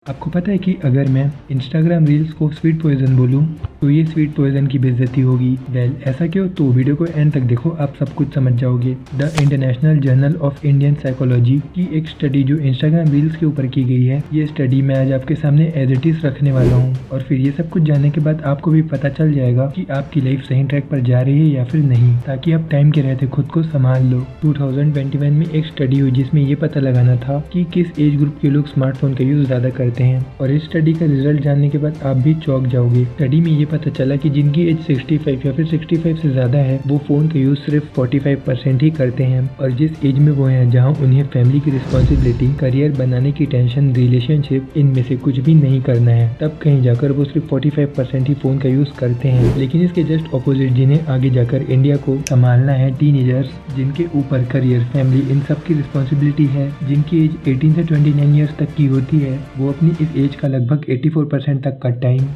आपको पता है कि अगर मैं इंस्टाग्राम रील्स को स्वीट पॉइजन बोलूं तो ये स्वीट पॉइजन की बेइज्जती होगी। वेल ऐसा क्यों? तो वीडियो को एंड तक देखो, आप सब कुछ समझ जाओगे। The international journal of Indian psychology की एक स्टडी जो इंस्टाग्राम रील्स के ऊपर की गई है, ये स्टडी मैं आज आपके सामने एज इट इज रखने वाला हूँ। और फिर ये सब कुछ जानने के बाद आपको भी पता चल जाएगा कि आपकी लाइफ सही ट्रैक पर जा रही है या फिर नहीं, ताकि आप टाइम के रहते खुद को संभाल लो। 2021 में एक स्टडी हुई जिसमें ये पता लगाना था कि किस एज ग्रुप के लोग स्मार्टफोन का यूज ज्यादा करते हैं। और इस स्टडी का रिजल्ट जानने के बाद आप भी चौंक जाओगे। स्टडी में ये पता चला कि जिनकी एज 65 या फिर 65 से ज्यादा है वो फोन का यूज सिर्फ 45% ही करते हैं। और जिस एज में वो हैं जहां उन्हें फैमिली की रिस्पॉन्सिबिलिटी, करियर बनाने की टेंशन, रिलेशनशिप, इनमें से कुछ भी नहीं करना है, तब कहीं जाकर वो सिर्फ 45% ही फोन का यूज करते हैं। लेकिन इसके जस्ट ऑपोजिट जिन्हें आगे जाकर इंडिया को संभालना है, टीनेजर्स जिनके ऊपर करियर, फैमिली, इन सब की रिस्पॉन्सिबिलिटी है, जिनकी एज 18 से 29 ईयर्स तक की होती है, वो अपनी इस एज का लगभग 84% तक का टाइम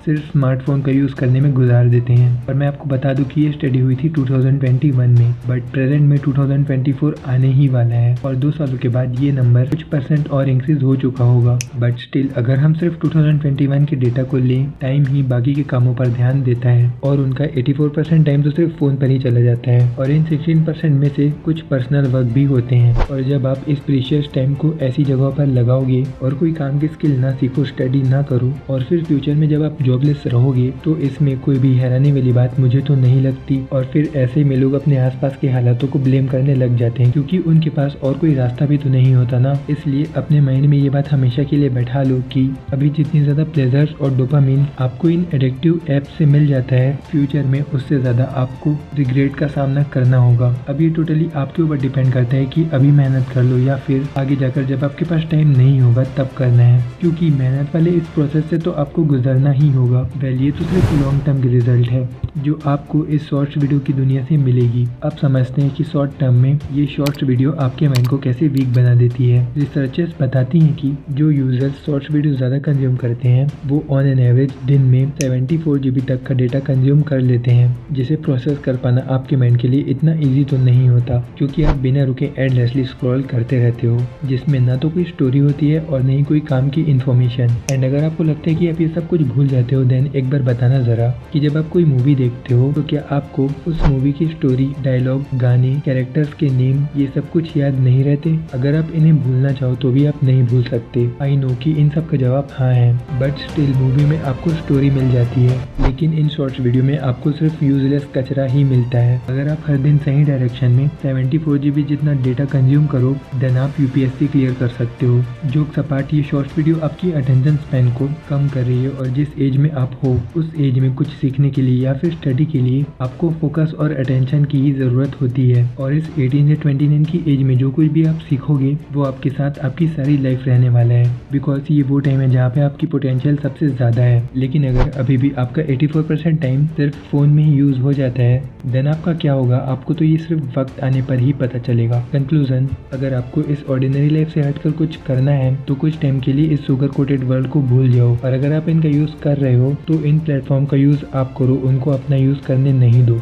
सिर्फ स्मार्टफोन का यूज़ करने में गुजार देते हैं। और मैं आपको बता दूं कि ये स्टडी हुई थी 2021 में, बट प्रेजेंट में 2024 आने ही वाला है और 2 सालों के बाद ये नंबर कुछ % और इंक्रीज हो चुका होगा। बट स्टिल अगर हम सिर्फ 2021 के डेटा को लें, टाइम ही बाकी के कामों पर ध्यान देता है और उनका 84% टाइम तो सिर्फ फ़ोन पर ही चला जाता है। और इन 16% में से कुछ पर्सनल वर्क भी होते हैं। और जब आप इस प्रीशियस टाइम को ऐसी जगह पर लगाओगे और कोई काम की स्किल ना सीखो, स्टडी ना करो, और फिर फ्यूचर में जब आप जॉबलेस रहोगे, तो इसमें कोई भी हैरानी वाली बात मुझे तो नहीं लगती। और फिर ऐसे में लोग अपने आसपास के हालातों को ब्लेम करने लग जाते हैं, क्योंकि उनके पास और कोई रास्ता भी तो नहीं होता ना। इसलिए अपने माइंड में ये बात हमेशा के लिए बैठा लो कि अभी जितनी ज्यादा प्लेजर्स और डोपामिन आपको इन एडिक्टिव ऐप से मिल जाता है, फ्यूचर में उससे ज्यादा आपको रिग्रेट का सामना करना होगा। अब ये टोटली आपके ऊपर डिपेंड करता है कि अभी मेहनत कर लो या फिर आगे जाकर जब आपके पास टाइम नहीं होगा तब करना है, क्योंकि मेहनत वाले इस प्रोसेस से तो आपको गुजरना ही होगा। वेल ये तो सिर्फ लॉन्ग टर्म की रिजल्ट है जो आपको इस शॉर्ट्स वीडियो की दुनिया से मिलेगी। अब समझते हैं कि शॉर्ट टर्म में ये शॉर्ट्स वीडियो आपके माइंड को कैसे वीक बना देती है। रिसर्चर्स बताती हैं कि जो यूजर्स शॉर्ट्स वीडियो ज़्यादा कंज्यूम करते हैं वो ऑन एन एवरेज दिन में 74 GB तक का डेटा कंज्यूम कर लेते हैं, जिसे प्रोसेस कर पाना आपके माइंड के लिए इतना ईजी तो नहीं होता, क्योंकि आप बिना रुके एंडलेसली स्क्रॉल करते रहते हो, जिसमें ना तो कोई स्टोरी होती है और न ही कोई काम की इन्फॉर्मेशन। एंड अगर आपको लगता है कि आप ये सब कुछ भूल जाते हो, देन एक बार बताना जरा कि जब आप कोई मूवी देखते हो तो क्या आपको उस मूवी की स्टोरी, डायलॉग, गाने, कैरेक्टर्स के नेम, ये सब कुछ याद नहीं रहते? अगर आप इन्हें भूलना चाहो तो भी आप नहीं भूल सकते। आई नो कि इन सब का जवाब हाँ है, बट स्टिल मूवी में आपको स्टोरी मिल जाती है, लेकिन इन शॉर्ट्स वीडियो में आपको सिर्फ यूजलेस कचरा ही मिलता है। अगर आप हर दिन सही डायरेक्शन में 74 GB जितना डेटा कंज्यूम करो, देन आप UPSC क्लियर कर सकते हो। जोक्स अपार्ट, ये शॉर्ट्स वीडियो आपकी अटेंशन स्पैन को कम कर रही है और जिस एज में आप हो उस एज में कुछ सीखने के लिए या फिर स्टडी के लिए आपको फोकस और अटेंशन की ही ज़रूरत होती है। और इस 18 से 29 की एज में जो कुछ भी आप सीखोगे वो आपके साथ आपकी सारी लाइफ रहने वाला है, बिकॉज ये वो टाइम है जहाँ पे आपकी पोटेंशियल सबसे ज़्यादा है। लेकिन अगर अभी भी आपका 84% टाइम सिर्फ फ़ोन में ही यूज़ हो जाता है, देन आपका क्या होगा? आपको तो ये सिर्फ वक्त आने पर ही पता चलेगा। कंक्लूजन, अगर आपको इस ऑर्डिनरी लाइफ से हटकर कुछ करना है तो कुछ टाइम के लिए इस शुगर कोटेड वर्ल्ड को भूल जाओ। और अगर आप इनका यूज़ कर रहे हो तो इन प्लेटफॉर्म का यूज़ आप करो, उनको अपना यूज़ करने नहीं दो।